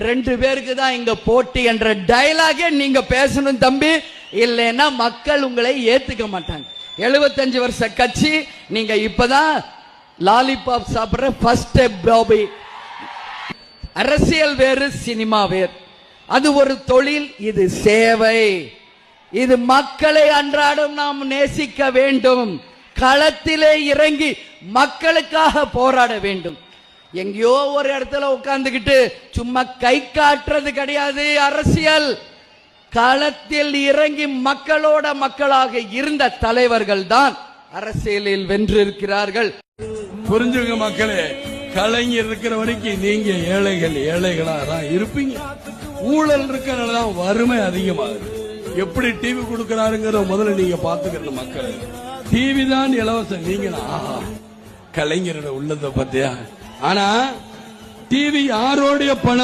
ரெண்டு பேருக்கு தான் இங்க போட்டி என்ற டயலாகே நீங்க பேசணும் தம்பி, இல்லைன்னா மக்கள் உங்களை ஏத்துக்க மாட்டாங்க. 75 வருஷ கட்சி, நீங்க இப்பதான் லாலிபாப் சாப்பிடுற ஃபர்ஸ்ட் ஸ்டெப் பாபி. அரசியல் வேறு, சினிமா வேறு. அது ஒரு தொழில், இது சேவை. இது மக்களை அன்றாடம் நாம் நேசிக்க வேண்டும். களத்திலே இறங்கி மக்களுக்காக போராட வேண்டும். எங்கேயோ ஒரு இடத்துல உட்கார்ந்துகிட்டு சும்மா கை காட்டுறது கிடையாது அரசியல். களத்தில் இறங்கி மக்களோட மக்களாக இருந்த தலைவர்கள் தான் அரசியலில் வென்றிருக்கிறார்கள். புரிஞ்சுங்க மக்களே, கலைஞர் இருக்கிற வரைக்கும் நீங்க ஏழைகளா தான் இருப்பீங்க. ஊழல் இருக்கிறதான் வறுமை அதிகமாகுது. எப்படி டிவி கொடுக்கிறாருங்கிற முதல்ல நீங்க பாத்துக்கிறது. மக்கள் டிவி தான் இலவசம். நீங்க கலைஞரோட உள்ளதை பத்தியா? ஆனா டிவி யாரோடைய பணம்?